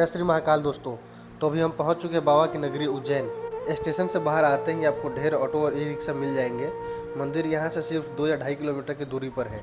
जय श्री महाकाल दोस्तों। तो अभी हम पहुंच चुके हैं बाबा की नगरी उज्जैन। स्टेशन से बाहर आते ही आपको ढेर ऑटो और ई रिक्शा मिल जाएंगे। मंदिर यहां से सिर्फ 2 या 2.5 किलोमीटर की दूरी पर है,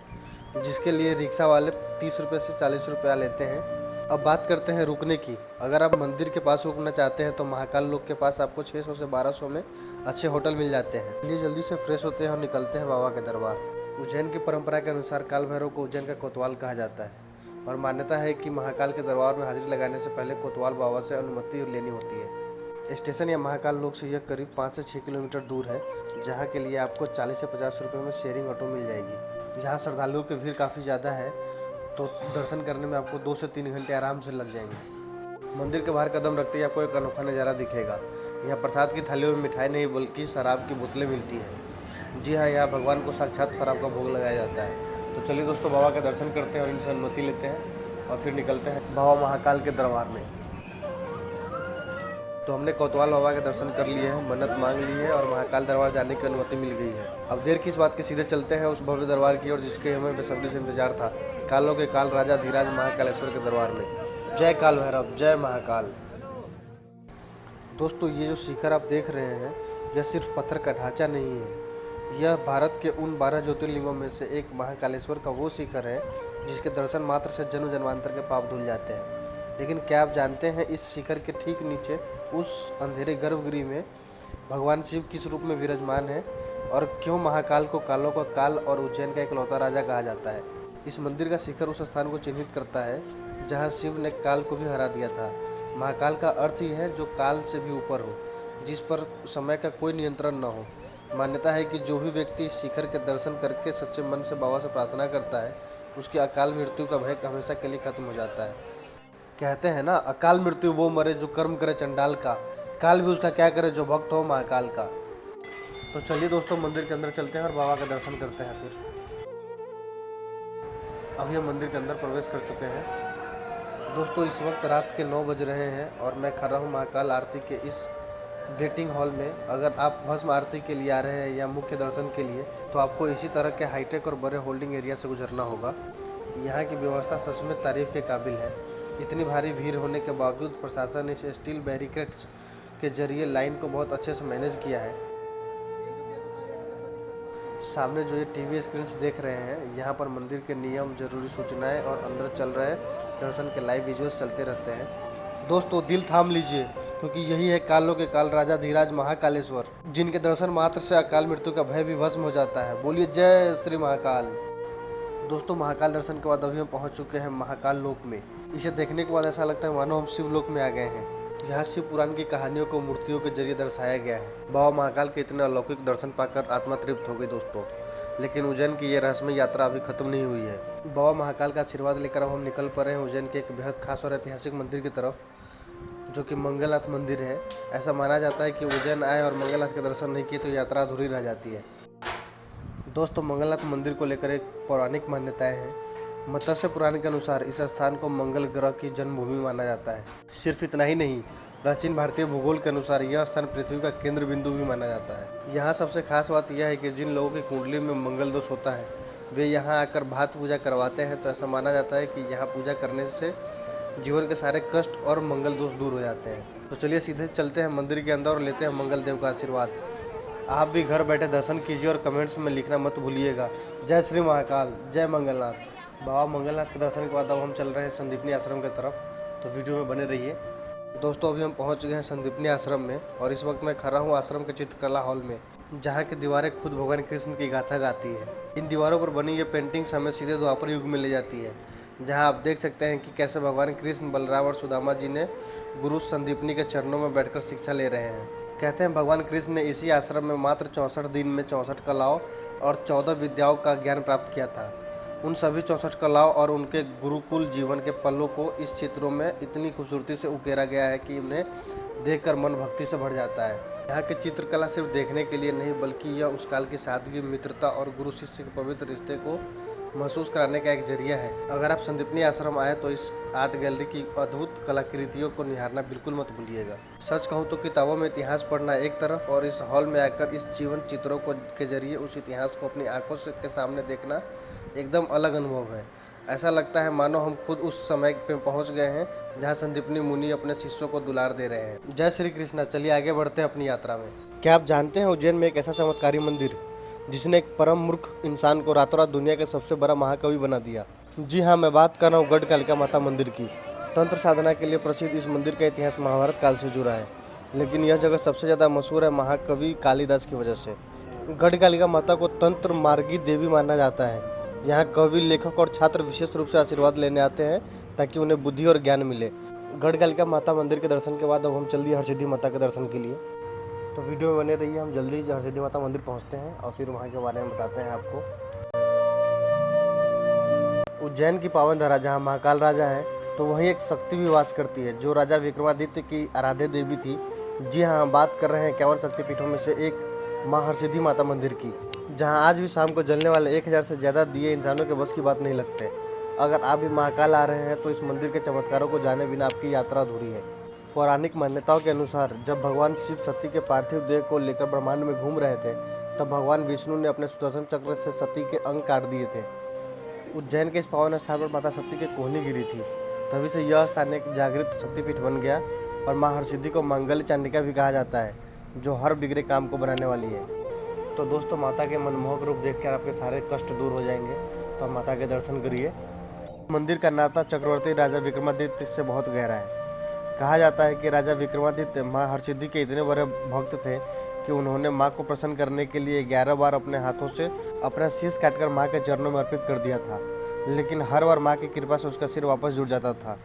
जिसके लिए रिक्शा वाले 30 रुपये से 40 रुपया लेते हैं। अब बात करते हैं रुकने की। अगर आप मंदिर के पास रुकना चाहते हैं तो महाकाल लोक के पास आपको 600 से 1200 में अच्छे होटल मिल जाते हैं। चलिए जल्दी से फ्रेश होते हैं और निकलते हैं बाबा के दरबार। उज्जैन की परंपरा के अनुसार काल भैरव को उज्जैन का कोतवाल कहा जाता है और मान्यता है कि महाकाल के दरबार में हाजिरी लगाने से पहले कोतवाल बाबा से अनुमति लेनी होती है। स्टेशन या महाकाल लोक से यह करीब 5 से 6 किलोमीटर दूर है, जहाँ के लिए आपको 40 से 50 रुपये में शेयरिंग ऑटो मिल जाएगी। यहाँ श्रद्धालुओं की भीड़ काफ़ी ज़्यादा है, तो दर्शन करने में आपको 2 से 3 घंटे आराम से लग जाएंगे। मंदिर के बाहर कदम रखते ही आपको एक अनोखा नज़ारा दिखेगा। यहाँ प्रसाद की थालियों में मिठाई नहीं बल्कि शराब की बोतलें मिलती हैं। जी हाँ, यहाँ भगवान को साक्षात शराब का भोग लगाया जाता है। तो चलिए दोस्तों, बाबा के दर्शन करते हैं और इनसे अनुमति लेते हैं और फिर निकलते हैं बाबा महाकाल के दरबार में। तो हमने कोतवाल बाबा के दर्शन कर लिए हैं, मन्नत मांग ली है और महाकाल दरबार जाने की अनुमति मिल गई है। अब देर किस बात के, सीधे चलते हैं उस भव्य दरबार की ओर जिसके हमें बेसब्री से इंतजार था, कालों के काल राजा धीराज महाकालेश्वर के दरबार में। जय काल भैरव, जय महाकाल। दोस्तों, ये जो शिखर आप देख रहे हैं, यह सिर्फ पत्थर का ढांचा नहीं है। यह भारत के उन 12 ज्योतिर्लिंगों में से एक महाकालेश्वर का वो शिखर है जिसके दर्शन मात्र से जन्म जन्मांतर के पाप धुल जाते हैं। लेकिन क्या आप जानते हैं, इस शिखर के ठीक नीचे उस अंधेरे गर्भगृह में भगवान शिव किस रूप में विराजमान है और क्यों महाकाल को कालों का काल और उज्जैन का इकलौता राजा कहा जाता है। इस मंदिर का शिखर उस स्थान को चिन्हित करता है जहाँ शिव ने काल को भी हरा दिया था। महाकाल का अर्थ ही है जो काल से भी ऊपर हो, जिस पर समय का कोई नियंत्रण न हो। मान्यता है कि जो भी व्यक्ति शिखर के दर्शन करके सच्चे मन से बाबा से प्रार्थना करता है, उसकी अकाल मृत्यु का भय हमेशा के लिए खत्म हो जाता है। कहते हैं ना, अकाल मृत्यु वो मरे जो कर्म करे चंडाल का, काल भी उसका क्या करे जो भक्त हो महाकाल का। तो चलिए दोस्तों, मंदिर के अंदर चलते हैं और बाबा का दर्शन करते हैं। फिर अभी हम मंदिर के अंदर प्रवेश कर चुके हैं। दोस्तों, इस वक्त रात के 9 बज रहे हैं और मैं खड़ा हूँ महाकाल आरती के इस वेटिंग हॉल में। अगर आप भस्म आरती के लिए आ रहे हैं या मुख्य दर्शन के लिए, तो आपको इसी तरह के हाईटेक और बड़े होल्डिंग एरिया से गुजरना होगा। यहाँ की व्यवस्था सच में तारीफ के काबिल है। इतनी भारी भीड़ होने के बावजूद प्रशासन ने इस स्टील बैरिकेड्स के जरिए लाइन को बहुत अच्छे से मैनेज किया है। सामने जो ये टीवी स्क्रीन्स देख रहे हैं, यहाँ पर मंदिर के नियम, जरूरी सूचनाएं और अंदर चल रहे दर्शन के लाइव विजुअल्स चलते रहते हैं। दोस्तों, दिल थाम लीजिए, क्योंकि यही है कालों के काल राजा धीराज महाकालेश्वर, जिनके दर्शन मात्र से अकाल मृत्यु का भय भी भस्म हो जाता है। बोलिए जय श्री महाकाल। दोस्तों, महाकाल दर्शन के बाद अभी हम पहुंच चुके हैं महाकाल लोक में। इसे देखने के बाद ऐसा लगता है मानो हम शिव लोक में आ गए हैं। यहाँ शिव पुराण की कहानियों को मूर्तियों के जरिए दर्शाया गया है। बाबा महाकाल के इतने अलौकिक दर्शन पाकर आत्मा तृप्त हो गई दोस्तों। लेकिन उज्जैन की ये रहस्यमय यात्रा अभी खत्म नहीं हुई है। बाबा महाकाल का आशीर्वाद लेकर अब हम निकल पड़े हैं उज्जैन के एक बेहद खास और ऐतिहासिक मंदिर की तरफ, जो कि मंगलनाथ मंदिर है। ऐसा माना जाता है कि उज्जैन आए और मंगलनाथ के दर्शन नहीं किए तो यात्रा अधूरी रह जाती है। दोस्तों, मंगलनाथ मंदिर को लेकर एक पौराणिक मान्यताएं हैं। मत्स्य पुराण के अनुसार इस स्थान को मंगल ग्रह की जन्मभूमि माना जाता है। सिर्फ इतना ही नहीं, प्राचीन भारतीय भूगोल के अनुसार यह स्थान पृथ्वी का केंद्र बिंदु भी माना जाता है। यहाँ सबसे खास बात यह है कि जिन लोगों की कुंडली में मंगल दोष होता है, वे यहाँ आकर भात पूजा करवाते हैं। तो ऐसा माना जाता है कि यहाँ पूजा करने से जीवन के सारे कष्ट और मंगल दोष दूर हो जाते हैं। तो चलिए सीधे चलते हैं मंदिर के अंदर और लेते हैं मंगल देव का आशीर्वाद। आप भी घर बैठे दर्शन कीजिए और कमेंट्स में लिखना मत भूलिएगा। जय श्री महाकाल, जय मंगलनाथ। बाबा मंगलनाथ के दर्शन के बाद अब हम चल रहे हैं संदीपनी आश्रम की तरफ, तो वीडियो में बने रहिए। दोस्तों, अभी हम पहुंच गए हैं संदीपनी आश्रम में और इस वक्त मैं खड़ा हूं आश्रम के चित्रकला हॉल में, जहां की दीवारें खुद भगवान कृष्ण की गाथा गाती है। इन दीवारों पर बनी ये पेंटिंग्स हमें सीधे द्वापर युग में ले जाती है, जहां आप देख सकते हैं कि कैसे भगवान कृष्ण, बलराम और सुदामा जी ने गुरु संदीपनी के चरणों में बैठकर शिक्षा ले रहे हैं। कहते हैं भगवान कृष्ण ने इसी आश्रम में मात्र 64 दिन में 64 कलाओं और 14 विद्याओं का ज्ञान प्राप्त किया था। उन सभी 64 कलाओं और उनके गुरुकुल जीवन के पलों को इस चित्रों में इतनी खूबसूरती से उकेरा गया है कि उन्हें देखकर मन भक्ति से भर जाता है। यहाँ की चित्रकला सिर्फ देखने के लिए नहीं, बल्कि यह उस काल की सादगी, मित्रता और गुरु शिष्य के पवित्र रिश्ते को महसूस कराने का एक जरिया है। अगर आप संदीपनी आश्रम आए तो इस आर्ट गैलरी की अद्भुत कलाकृतियों को निहारना बिल्कुल मत भूलिएगा। सच कहूँ तो किताबों में इतिहास पढ़ना एक तरफ और इस हॉल में आकर इस जीवन चित्रों को के जरिए उस इतिहास को अपनी आंखों से के सामने देखना एकदम अलग अनुभव है। ऐसा लगता है मानो हम खुद उस समय पे पहुंच गए हैं जहाँ संदीपनी मुनि अपने शिष्यों को दुलार दे रहे हैं। जय श्री कृष्णा। चलिए आगे बढ़ते हैं अपनी यात्रा में। क्या आप जानते हैं उज्जैन में एक ऐसा चमत्कारी मंदिर जिसने एक परम मूर्ख इंसान को रातों रात दुनिया के सबसे बड़ा महाकवि बना दिया? जी हाँ, मैं बात कर रहा हूँ गढ़ कालिका माता मंदिर की। तंत्र साधना के लिए प्रसिद्ध इस मंदिर का इतिहास महाभारत काल से जुड़ा है, लेकिन यह जगह सबसे ज़्यादा मशहूर है महाकवि कालिदास की वजह से। गढ़ कालिका माता को तंत्र मार्गी देवी माना जाता है। यहाँ कवि, लेखक और छात्र विशेष रूप से आशीर्वाद लेने आते हैं ताकि उन्हें बुद्धि और ज्ञान मिले। गढ़ कालिका माता मंदिर के दर्शन के बाद अब हम चल दिए हरसिद्धि माता के दर्शन के लिए। तो वीडियो में बने रहिए, हम जल्दी ही हरसिद्धि माता मंदिर पहुँचते हैं और फिर वहाँ के बारे में बताते हैं आपको। उज्जैन की पावन धरा जहाँ महाकाल राजा है, तो वहीं एक शक्ति भी वास करती है जो राजा विक्रमादित्य की आराध्य देवी थी। जी हाँ, हम बात कर रहे हैं 51 शक्तिपीठों में से एक माँ हरसिद्धि माता मंदिर की, जहाँ आज भी शाम को जलने वाले 1000 से ज़्यादा दिए इंसानों के बस की बात नहीं लगते। अगर आप भी महाकाल आ रहे हैं तो इस मंदिर के चमत्कारों को जाने बिना आपकी यात्रा अधूरी है। पौराणिक मान्यताओं के अनुसार जब भगवान शिव सती के पार्थिव देह को लेकर ब्रह्मांड में घूम रहे थे, तब भगवान विष्णु ने अपने सुदर्शन चक्र से सती के अंग काट दिए थे। उज्जैन के इस पावन स्थान पर माता शक्ति की कोहनी गिरी थी, तभी से यह स्थान एक जागृत शक्तिपीठ बन गया और माँ हरसिद्धि को मंगल चांडिका भी कहा जाता है, जो हर बिगड़े काम को बनाने वाली है। तो दोस्तों, माता के मनमोहक रूप देखकर आपके सारे कष्ट दूर हो जाएंगे, तो आप माता के दर्शन करिए। मंदिर का नाता चक्रवर्ती राजा विक्रमादित्य से बहुत गहरा है। कहा जाता है कि राजा विक्रमादित्य माँ हरसिद्धि के इतने बड़े भक्त थे कि उन्होंने माँ को प्रसन्न करने के लिए 11 बार अपने हाथों से अपना शीश काटकर माँ के चरणों में अर्पित कर दिया था, लेकिन हर बार माँ की कृपा से उसका सिर वापस जुड़ जाता था।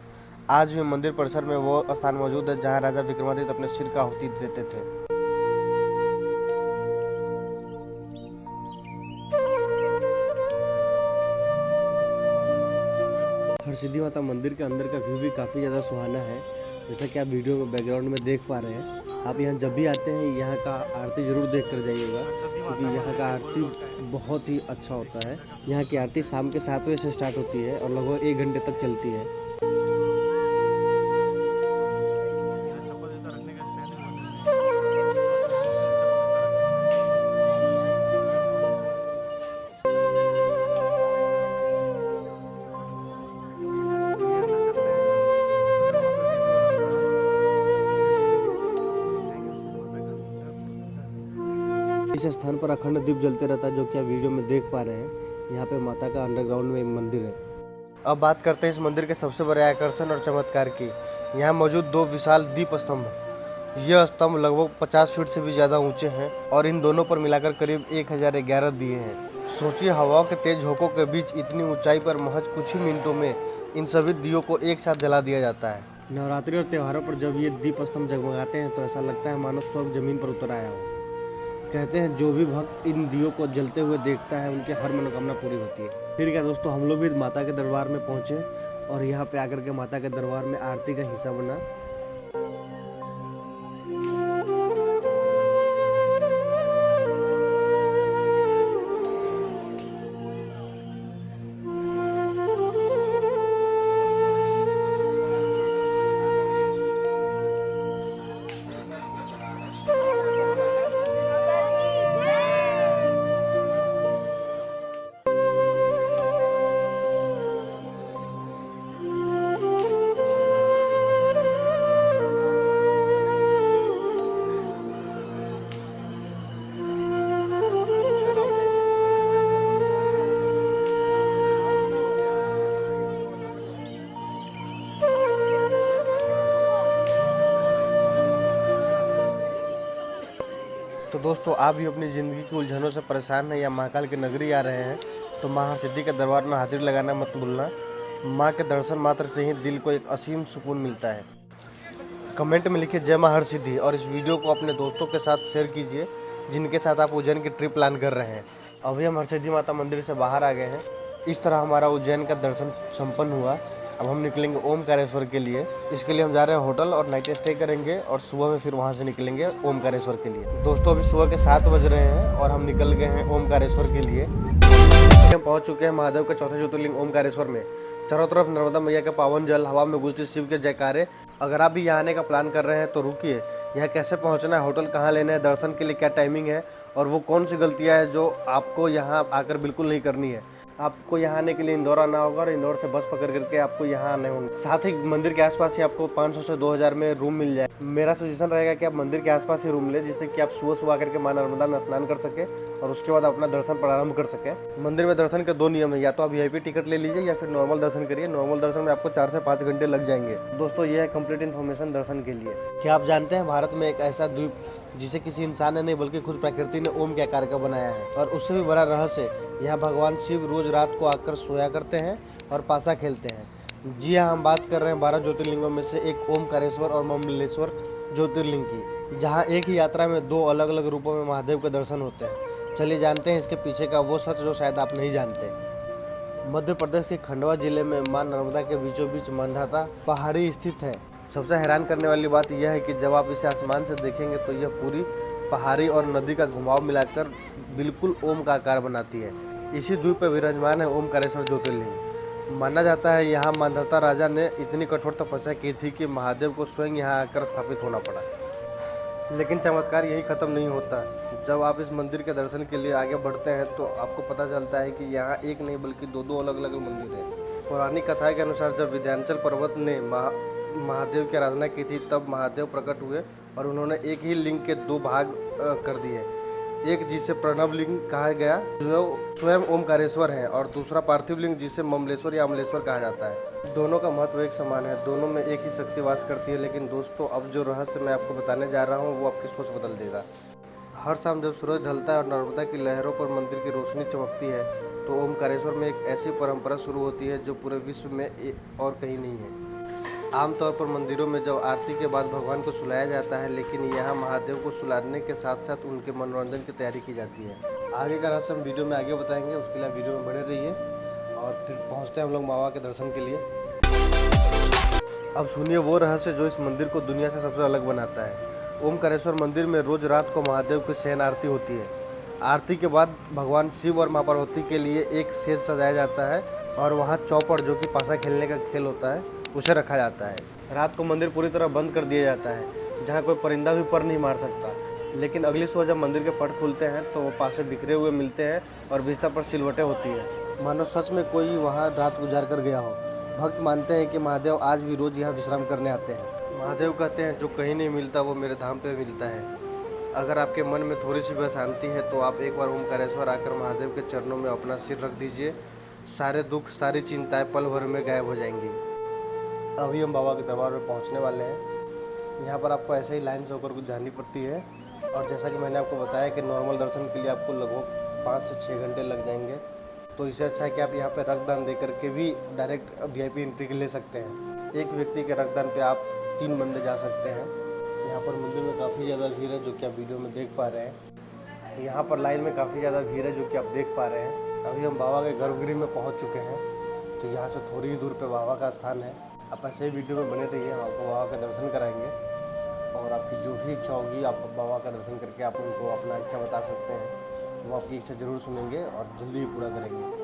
आज भी मंदिर परिसर में वो स्थान मौजूद है जहाँ राजा विक्रमादित्य अपने सिर का आहुति देते थे। हरसिद्धि माता मंदिर के अंदर का व्यू भी काफ़ी ज़्यादा सुहाना है, जैसा कि आप वीडियो में बैकग्राउंड में देख पा रहे हैं। आप यहाँ जब भी आते हैं यहाँ का आरती ज़रूर देख कर जाइएगा, क्योंकि यहाँ का आरती बहुत ही अच्छा होता है। यहाँ की आरती शाम के 7 बजे से स्टार्ट होती है और लगभग 1 घंटे तक चलती है। इस स्थान पर अखंड दीप जलते रहता है, जो कि आप वीडियो में देख पा रहे हैं। यहाँ पे माता का अंडरग्राउंड में एक मंदिर है। अब बात करते हैं इस मंदिर के सबसे बड़े आकर्षण और चमत्कार की। यहाँ मौजूद 2 विशाल दीप स्तंभ हैं। यह स्तंभ लगभग 50 फीट से भी ज़्यादा ऊंचे हैं और इन दोनों पर मिलाकर करीब 1011 दिए हैं। सोचिए, हवाओं के तेज झोंकों के बीच इतनी ऊंचाई पर महज कुछ ही मिनटों में इन सभी दियों को एक साथ जला दिया जाता है। नवरात्रि और त्योहारों पर जब ये दीप स्तंभ जगमगाते हैं तो ऐसा लगता है मानो स्वर्ग जमीन पर उतर आया हो। कहते हैं जो भी भक्त इन दियों को जलते हुए देखता है उनकी हर मनोकामना पूरी होती है। फिर क्या दोस्तों, हम लोग भी माता के दरबार में पहुंचे और यहाँ पे आकर के माता के दरबार में आरती का हिस्सा बना। तो दोस्तों, आप भी अपनी ज़िंदगी की उलझनों से परेशान हैं या महाकाल की नगरी आ रहे हैं तो माँ हरसिद्धि के दरबार में हाजिर लगाना मत भूलना। माँ के दर्शन मात्र से ही दिल को एक असीम सुकून मिलता है। कमेंट में लिखिए जय माँ हरसिद्धि और इस वीडियो को अपने दोस्तों के साथ शेयर कीजिए जिनके साथ आप उज्जैन की ट्रिप प्लान कर रहे हैं। अभी हम हरसिद्धि माता मंदिर से बाहर आ गए हैं। इस तरह हमारा उज्जैन का दर्शन संपन्न हुआ। अब हम निकलेंगे ओमकारेश्वर के लिए। इसके लिए हम जा रहे हैं होटल और नाइट स्टे करेंगे और सुबह में फिर वहाँ से निकलेंगे ओमकारेश्वर के लिए। दोस्तों, अभी सुबह के 7 बज रहे हैं और हम निकल गए हैं ओमकारेश्वर के लिए। हम पहुँच चुके हैं महादेव के चौथे ज्योतिर्लिंग ओमकारेश्वर में। चारों तरफ नर्मदा मैया का पावन जल, हवा में गूंजते शिव के जयकारे। अगर आप भी यहाँ आने का प्लान कर रहे हैं तो रुकिए, यहाँ कैसे पहुँचना है, होटल कहाँ लेना है, दर्शन के लिए क्या टाइमिंग है और वो कौन सी गलतियाँ हैं जो आपको यहाँ आकर बिल्कुल नहीं करनी है, आपको यहाँ आने के लिए इंदौर आना होगा और इंदौर से बस पकड़ करके आपको यहाँ आने होंगे। साथ ही मंदिर के आसपास ही आपको 500 से 2000 में रूम मिल जाए। मेरा सजेशन रहेगा कि आप मंदिर के आसपास ही रूम लें, जिससे कि आप सुबह सुबह आकर के मां नर्मदा में स्नान कर सके और उसके बाद अपना दर्शन प्रारंभ कर सके। मंदिर में दर्शन के 2 नियम है, या तो आप वीआईपी टिकट ले लीजिए या फिर नॉर्मल दर्शन करिए। नॉर्मल दर्शन में आपको 4 से 5 घंटे लग जाएंगे। दोस्तों, ये है कंप्लीट इन्फॉर्मेशन दर्शन के लिए। क्या आप जानते हैं भारत में एक ऐसा द्वीप जिसे किसी इंसान ने नहीं बल्कि खुद प्रकृति ने ओम के आकार का बनाया है। और उससे भी बड़ा रहस्य, यहाँ भगवान शिव रोज रात को आकर सोया करते हैं और पासा खेलते हैं। जी हाँ, हम बात कर रहे हैं 12 ज्योतिर्लिंगों में से एक ओमकारेश्वर और ममलेश्वर ज्योतिर्लिंग की, जहाँ एक ही यात्रा में 2 अलग अलग रूपों में महादेव के दर्शन होते हैं। चलिए जानते हैं इसके पीछे का वो सच जो शायद आप नहीं जानते। मध्य प्रदेश के खंडवा जिले में मां नर्मदा के बीचों बीच मंधाता पहाड़ी स्थित है। सबसे हैरान करने वाली बात यह है कि जब आप इसे आसमान से देखेंगे तो यह पूरी पहाड़ी और नदी का घुमाव मिलाकर बिल्कुल ओम का आकार बनाती है। इसी द्वीप पर विराजमान है ओमकारेश्वर ज्योतिर्लिंग। माना जाता है यहाँ मंधाता राजा ने इतनी कठोर तपस्या की थी कि महादेव को स्वयं यहाँ आकर स्थापित होना पड़ा। लेकिन चमत्कार यही खत्म नहीं होता। जब आप इस मंदिर के दर्शन के लिए आगे बढ़ते हैं तो आपको पता चलता है कि यहाँ एक नहीं बल्कि 2 अलग अलग मंदिर हैं। पौराणिक कथा के अनुसार जब विंध्याचल पर्वत ने महादेव की आराधना की थी, तब महादेव प्रकट हुए और उन्होंने एक ही लिंग के 2 भाग कर दिए। एक जिसे प्रणव लिंग कहा गया, जो स्वयं ओमकारेश्वर है, और दूसरा पार्थिव लिंग जिसे ममलेश्वर या अमलेश्वर कहा जाता है। दोनों का महत्व एक समान है, दोनों में एक ही शक्ति वास करती है। लेकिन दोस्तों, अब जो रहस्य मैं आपको बताने जा रहा हूँ वो आपकी सोच बदल देगा। हर शाम जब सूरज ढलता है और नर्मदा की लहरों पर मंदिर की रोशनी चमकती है, तो ओमकारेश्वर में एक ऐसी परंपरा शुरू होती है जो पूरे विश्व में और कहीं नहीं है। आमतौर पर मंदिरों में जब आरती के बाद भगवान को सुलाया जाता है, लेकिन यहाँ महादेव को सुलाने के साथ साथ उनके मनोरंजन की तैयारी की जाती है। आगे का रहस्य हम वीडियो में आगे बताएंगे, उसके लिए वीडियो में बने रहिए। और फिर पहुँचते हैं हम लोग मावा के दर्शन के लिए। अब सुनिए वो रहस्य जो इस मंदिर को दुनिया से सबसे अलग बनाता है। ओमकारेश्वर मंदिर में रोज रात को महादेव की शयन आरती होती है। आरती के बाद भगवान शिव और माँ पार्वती के लिए एक स्टेज सजाया जाता है और वहाँ चौपड़, जो कि पासा खेलने का खेल होता है, उसे रखा जाता है। रात को मंदिर पूरी तरह बंद कर दिया जाता है, जहाँ कोई परिंदा भी पर नहीं मार सकता। लेकिन अगली सुबह जब मंदिर के पट खुलते हैं तो वो पासे बिखरे हुए मिलते हैं और बिस्तर पर सिलवटें होती हैं, मानो सच में कोई वहाँ रात गुजार कर गया हो। भक्त मानते हैं कि महादेव आज भी रोज यहाँ विश्राम करने आते हैं। महादेव कहते हैं, जो कहीं नहीं मिलता वो मेरे धाम पे मिलता है। अगर आपके मन में थोड़ी सी भी अशांति है तो आप एक बार ओमकारेश्वर आकर महादेव के चरणों में अपना सिर रख दीजिए। सारे दुख, सारी चिंताएं पल भर में गायब हो जाएंगी। अभी हम बाबा के दरबार में पहुंचने वाले हैं। यहाँ पर आपको ऐसे ही लाइन से होकर कुछ जानी पड़ती है। और जैसा कि मैंने आपको बताया कि नॉर्मल दर्शन के लिए आपको लगभग 5 से 6 घंटे लग जाएंगे, तो इससे अच्छा है कि आप यहाँ पर रक्तदान दे करके भी डायरेक्ट वीआईपी एंट्री ले सकते हैं। एक व्यक्ति के रक्तदान पे आप 3 बंदे जा सकते हैं। यहाँ पर मंदिर में काफ़ी ज़्यादा भीड़ है, जो कि आप वीडियो में देख पा रहे हैं। यहाँ पर लाइन में काफ़ी ज़्यादा भीड़ है, जो कि आप देख पा रहे हैं। अभी हम बाबा के गर्भगृह में पहुँच चुके हैं, तो यहाँ से थोड़ी ही दूर पे बाबा का स्थान है। आप ऐसे ही वीडियो में बने रहिए, हम आपको बाबा का दर्शन कराएंगे। और आपकी जो भी इच्छा होगी, आप बाबा का दर्शन करके आप उनको अपना इच्छा बता सकते हैं। वो आपकी इच्छा ज़रूर सुनेंगे और जल्दी ही पूरा करेंगे।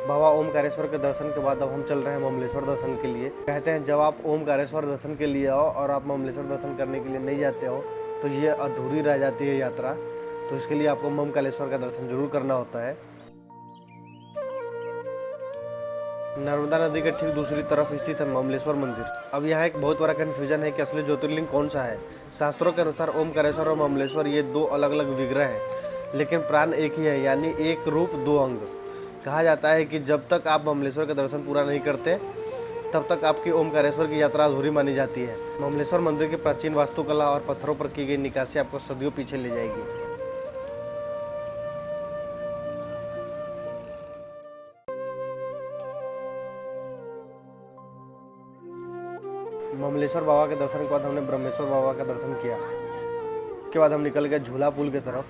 बाबा ओमकारेश्वर के दर्शन के बाद अब हम चल रहे हैं ममलेश्वर दर्शन के लिए। कहते हैं जब आप ओमकारेश्वर दर्शन के लिए आओ और आप ममलेश्वर दर्शन करने के लिए नहीं जाते हो तो ये अधूरी रह जाती है यात्रा। तो इसके लिए आपको ममकालेश्वर का दर्शन जरूर करना होता है। नर्मदा नदी के ठीक दूसरी तरफ स्थित है ममलेश्वर मंदिर। अब यहाँ एक बहुत बड़ा कन्फ्यूजन है कि असली ज्योतिर्लिंग कौन सा है। शास्त्रों के अनुसार ओमकारेश्वर और ममलेश्वर ये 2 अलग अलग विग्रह हैं, लेकिन प्राण एक ही है, यानी एक रूप 2 अंग। कहा जाता है कि जब तक आप ममलेश्वर का दर्शन पूरा नहीं करते तब तक आपकी ओमकारेश्वर की यात्रा अधूरी मानी जाती है। ममलेश्वर मंदिर की प्राचीन वास्तुकला और पत्थरों पर की गई निकासी आपको सदियों पीछे ले जाएगी। ममलेश्वर बाबा के दर्शन के बाद हमने ब्रह्मेश्वर बाबा का दर्शन किया। उसके बाद हम निकल गए झूला पुल की तरफ,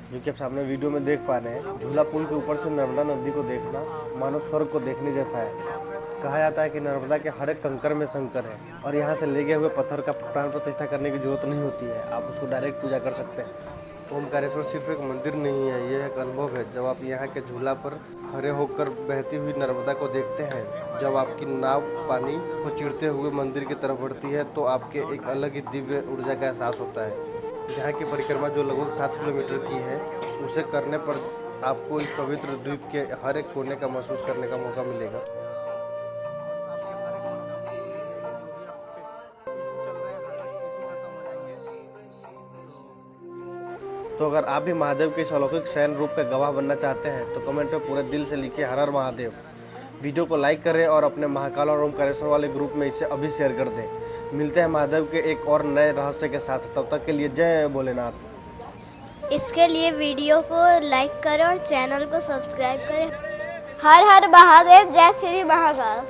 जो कि आप सामने वीडियो में देख पा रहे हैं। झूला पुल के ऊपर से नर्मदा नदी को देखना मानो स्वर्ग को देखने जैसा है। कहा जाता है कि नर्मदा के हर एक कंकर में शंकर है और यहाँ से ले गए हुए पत्थर का प्राण प्रतिष्ठा करने की जरूरत नहीं होती है, आप उसको डायरेक्ट पूजा कर सकते हैं। ओमकारेश्वर सिर्फ एक मंदिर नहीं है, यह एक अनुभव है। जब आप यहाँ के झूला पर खड़े होकर बहती हुई नर्मदा को देखते हैं, जब आपकी नाव पानी को चीरते हुए मंदिर की तरफ बढ़ती है, तो आपके एक अलग ही दिव्य ऊर्जा का एहसास होता है। यहाँ की परिक्रमा जो लगभग 7 किलोमीटर की है, उसे करने पर आपको इस पवित्र द्वीप के हर एक कोने का महसूस करने का मौका मिलेगा। तो अगर आप भी महादेव के इस अलौकिक शयन रूप के गवाह बनना चाहते हैं तो कमेंट में पूरे दिल से लिखिए हर हर महादेव। वीडियो को लाइक करें और अपने महाकाल और ओमकारेश्वर वाले ग्रुप में इसे अभी शेयर कर दें। मिलते हैं महादेव के एक और नए रहस्य के साथ, तब तक के लिए जय भोलेनाथ। इसके लिए वीडियो को लाइक करें और चैनल को सब्सक्राइब करें। हर हर महादेव, जय श्री महाकाल।